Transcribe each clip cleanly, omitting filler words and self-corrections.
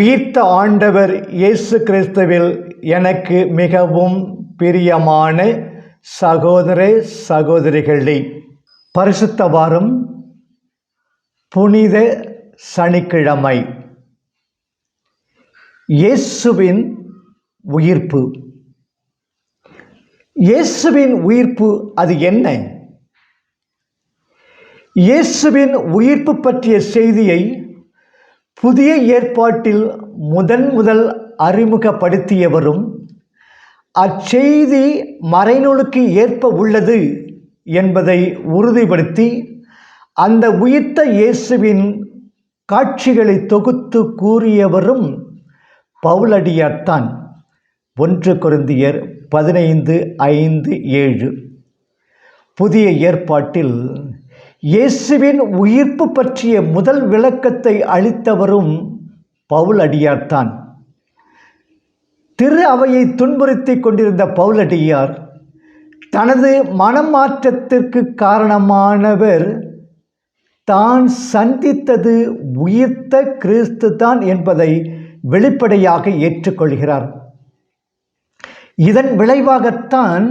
உயிர்த்த ஆண்டவர் இயேசு கிறிஸ்துவில் எனக்கு மிகவும் பிரியமான சகோதர சகோதரிகளே, பரிசுத்த வாரம் புனித சனிக்கிழமை. இயேசுவின் உயிர்ப்பு. இயேசுவின் உயிர்ப்பு அது என்ன? இயேசுவின் உயிர்ப்பு பற்றிய செய்தியை புதிய ஏற்பாட்டில் முதல் அறிமுகப்படுத்தியவரும் அச்செய்தி மறைநூலுக்கு ஏற்ப உள்ளது என்பதை உறுதிப்படுத்தி அந்த உயிர்த்த இயேசுவின் காட்சிகளை தொகுத்து கூறியவரும் பவுலடியார்தான். 1 கொரிந்தியர் 15:5-7. புதிய ஏற்பாட்டில் இயேசுவின் உயிர்ப்பு பற்றிய முதல் விளக்கத்தை அளித்தவரும் பவுலடியார்தான். திரு அவையை துன்புறுத்தி கொண்டிருந்த பவுலடியார் தனது மனமாற்றத்திற்கு காரணமானவர் தான் சந்தித்தது உயிர்த்த கிறிஸ்து தான் என்பதை வெளிப்படையாக ஏற்றுக்கொள்கிறார். இதன் விளைவாகத்தான்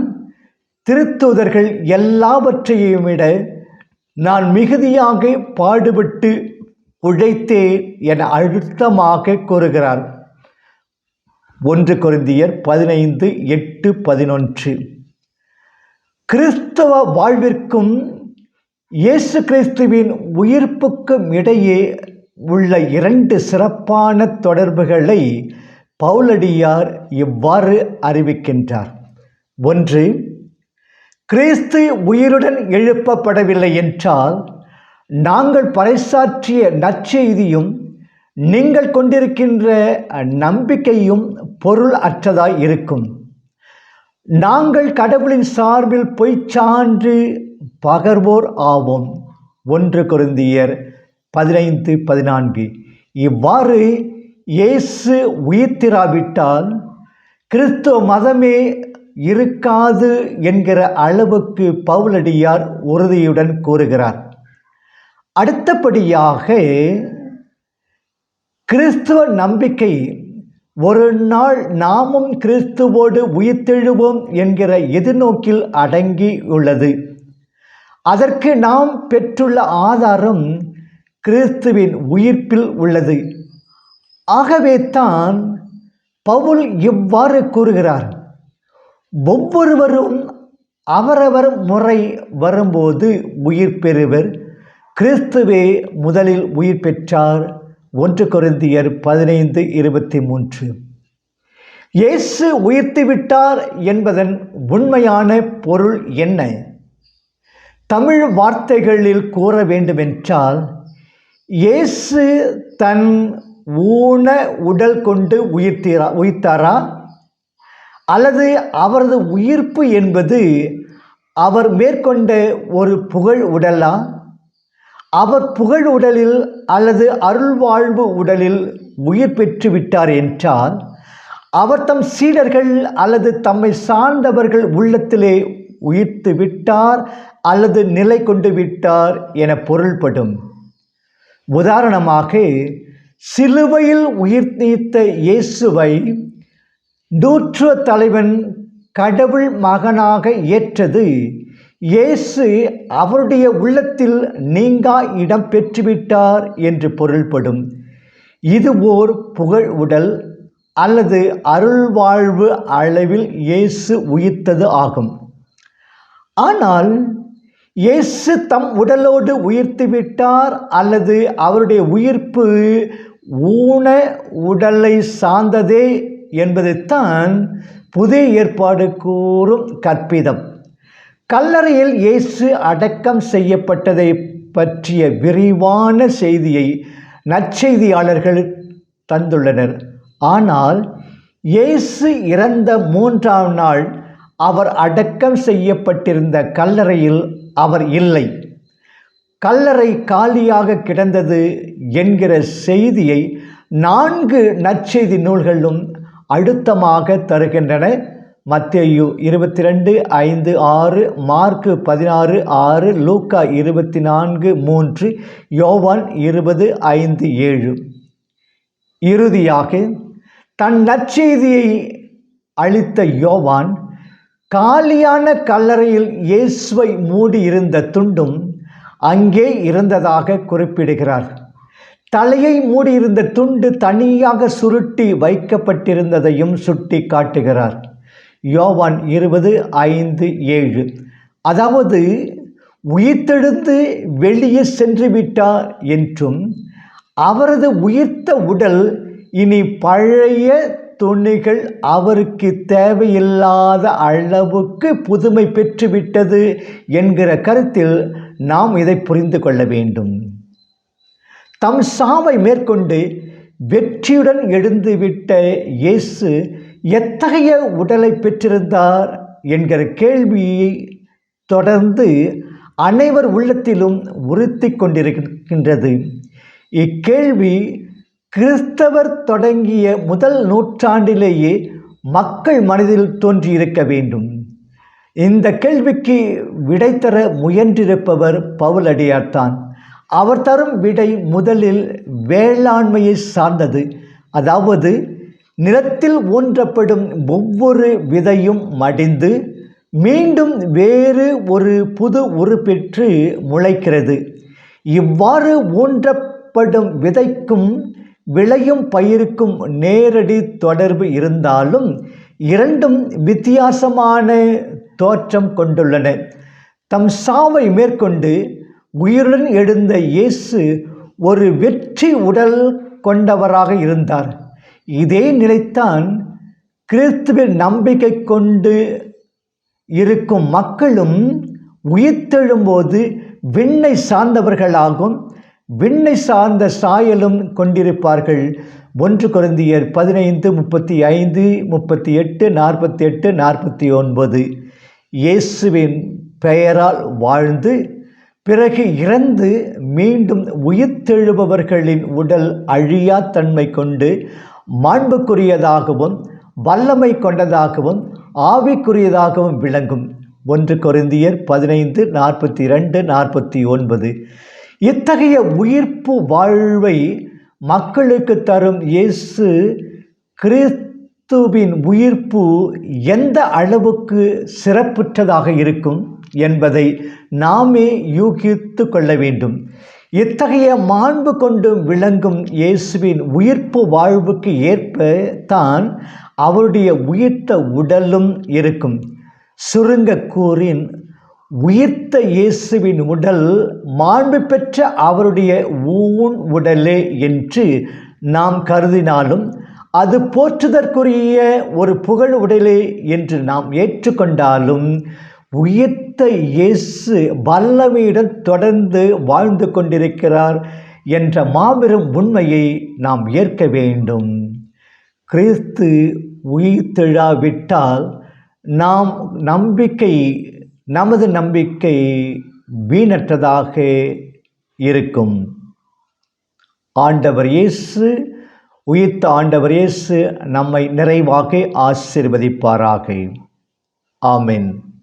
திருத்தூதர்கள் எல்லாவற்றையும் விட நான் மிகுதியாக பாடுபட்டு உழைத்தேன் என அழுத்தமாக கூறுகிறார். 1 கொரிந்தியர் 15:8-11. கிறிஸ்தவ வாழ்விற்கும் இயேசு கிறிஸ்துவின் உயிர்ப்புக்கும் இடையே உள்ள 2 சிறப்பான தொடர்புகளை பவுலடியார் இவ்வாறு அறிவிக்கின்றார். 1. கிறிஸ்து உயிருடன் எழுப்பப்படவில்லை என்றால் நாங்கள் பறைசாற்றிய நற்செய்தியும் நீங்கள் கொண்டிருக்கின்ற நம்பிக்கையும் பொருள் அற்றதாய் இருக்கும். நாங்கள் கடவுளின் சார்பில் பொய்ச்சான்று பகர்வோர் ஆவோம். 1 கொரிந்தியர் 15:14. இவ்வாறு இயேசு உயிர்த்திராவிட்டால் கிறிஸ்துவ மதமே இருக்காது என்கிற அளவுக்கு பவுலடியார் உறுதியுடன் கூறுகிறார். அடுத்தபடியாக கிறிஸ்துவ நம்பிக்கை ஒரு நாள் நாமும் கிறிஸ்துவோடு உயிர்த்தெழுவோம் என்கிற எதிர்நோக்கில் அடங்கி உள்ளது. அதற்கு நாம் பெற்றுள்ள ஆதாரம் கிறிஸ்துவின் உயிர்ப்பில் உள்ளது. ஆகவே தான் பவுல் இவ்வாறு கூறுகிறார்: ஒவ்வொருவரும் அவரவர் முறை வரும்போது உயிர் பெறுவர், கிறிஸ்துவே முதலில் உயிர் பெற்றார். 1 கொரிந்தியர் 15:23. இயேசு உயிர்த்துவிட்டார் என்பதன் உண்மையான பொருள் என்ன? தமிழ் வார்த்தைகளில் கூற வேண்டுமென்றால், இயேசு தன் ஊன உடல் கொண்டு உயிர்த்தாரா, அல்லது அவரது உயிர்ப்பு என்பது அவர் மேற்கொண்ட ஒரு புகழ் உடலா? அவர் புகழ் உடலில் அல்லது அருள்வாழ்வு உடலில் உயிர் பெற்று விட்டார் என்றால் அவர் தம் சீடர்கள் அல்லது தம்மை சார்ந்தவர்கள் உள்ளத்திலே உயிர்த்து விட்டார் அல்லது நிலை கொண்டு விட்டார் என பொருள்படும். உதாரணமாக, சிலுவையில் உயிர் நீத்த இயேசுவை நூற்றுவ தலைவன் கடவுள் மகனாக ஏற்றது இயேசு அவருடைய உள்ளத்தில் நீங்கா இடம் பெற்றுவிட்டார் என்று பொருள்படும். இது ஓர் புகழ் உடல் அல்லது அருள்வாழ்வு அளவில் இயேசு உயிர்த்தது ஆகும். ஆனால் இயேசு தம் உடலோடு உயிர்த்துவிட்டார் அல்லது அவருடைய உயிர்ப்பு ஊன உடலை சார்ந்ததே என்பதைத்தான் புதிய ஏற்பாடு கூறும் கற்பிதம். கல்லறையில் இயேசு அடக்கம் செய்யப்பட்டதை பற்றிய விரிவான செய்தியை நற்செய்தியாளர்கள் தந்துள்ளனர். ஆனால் இயேசு இறந்த 3ஆம் நாள் அவர் அடக்கம் செய்யப்பட்டிருந்த கல்லறையில் அவர் இல்லை. கல்லறை காலியாக கிடந்தது என்கிற செய்தியை 4 நற்செய்தி நூல்களும் அழுத்தமாக தருகின்றன. மத்தேயு 22:5-6, மார்க்கு 16:6, லூக்கா 24:3, யோவான் 20:5-7. இறுதியாக தன் நற்செய்தியை அளித்த யோவான் காலியான கல்லறையில் இயேசுவை மூடியிருந்த துண்டும் அங்கே இருந்ததாக குறிப்பிடுகிறார். தலையை மூடியிருந்த துண்டு தனியாக சுருட்டி வைக்கப்பட்டிருந்ததையும் சுட்டி காட்டுகிறார். யோவான் 20:5-7. அதாவது உயிர்த்தெழுந்து வெளியே சென்று விட்டார் என்றும் அவரது உயிர்த்த உடல் இனி பழைய துணிகள் அவருக்கு தேவையில்லாத அளவுக்கு புதுமை பெற்றுவிட்டது என்கிற கருத்தில் நாம் இதை புரிந்து கொள்ள வேண்டும். தம் சாவை மேற்கொண்டு வெற்றியுடன் எழுந்துவிட்ட இயேசு எத்தகைய உடலை பெற்றிருந்தார் என்கிற கேள்வியை தொடர்ந்து அனைவர் உள்ளத்திலும் உறுத்தி கொண்டிருக்கின்றது. இக்கேள்வி கிறிஸ்தவர் தொடங்கிய முதல் நூற்றாண்டிலேயே மக்கள் மனதில் தோன்றியிருக்க வேண்டும். இந்த கேள்விக்கு விடை தர முயன்றிருப்பவர் பவுலடியார்தான். அவர் தரும் விடை முதலில் வேளாண்மையை சார்ந்தது. அதாவது நிலத்தில் ஊன்றப்படும் ஒவ்வொரு விதையும் மடிந்து மீண்டும் வேறு ஒரு புது உருப்பெற்று முளைக்கிறது. இவ்வாறு ஊன்றப்படும் விதைக்கும் விளையும் பயிருக்கும் நேரடி தொடர்பு இருந்தாலும் இரண்டும் வித்தியாசமான தோற்றம் கொண்டுள்ளன. தம் சாவை மேற்கொண்டு உயிருடன் எழுந்த இயேசு ஒரு வெற்றி உடல் கொண்டவராக இருந்தார். இதே நிலைத்தான் கிறிஸ்துவில் நம்பிக்கை கொண்டு இருக்கும் மக்களும் உயிர்த்தெழும்போது விண்ணை சார்ந்தவர்களாகும் விண்ணை சார்ந்த சாயலும் கொண்டிருப்பார்கள். 1 கொரிந்தியர் 15:35, 38, 48, 49. இயேசுவின் பெயரால் வாழ்ந்து பிறகு இறந்து மீண்டும் உயிர்த்தெழுபவர்களின் உடல் அழியா தன்மை கொண்டு மாண்புக்குரியதாகவும் வல்லமை கொண்டதாகவும் ஆவிக்குரியதாகவும் விளங்கும். 1 கொரிந்தியர் 15:42, 49. இத்தகைய உயிர்ப்பு வாழ்வை மக்களுக்கு தரும் இயேசு கிறிஸ்துவின் உயிர்ப்பு எந்த அளவுக்கு சிறப்புற்றதாக இருக்கும் என்பதை நாமே யூகித்து கொள்ள வேண்டும். இத்தகைய மாண்பு கொண்டு விளங்கும் இயேசுவின் உயிர்ப்பு வாழ்வுக்கு ஏற்ப தான் அவருடைய உயிர்த்த உடலும் இருக்கும். சுருங்க கூறின் உயிர்த்த இயேசுவின் உடல் மாண்பு பெற்ற அவருடைய ஊன் உடலே என்று நாம் கருதினாலும் அது போற்றுதற்குரிய ஒரு புகழ் உடலே என்று நாம் ஏற்றுக்கொண்டாலும் உயிர்த்த இயேசு வல்லமையுடன் தொடர்ந்து வாழ்ந்து கொண்டிருக்கிறார் என்ற மாபெரும் உண்மையை நாம் ஏற்க வேண்டும். கிறிஸ்து உயிர்த்தெழாவிட்டால் நமது நம்பிக்கை வீணற்றதாக இருக்கும். ஆண்டவர் இயேசு, உயிர்த்த ஆண்டவர் இயேசு நம்மை நிறைவாக ஆசீர்வதிப்பாராக. ஆமென்.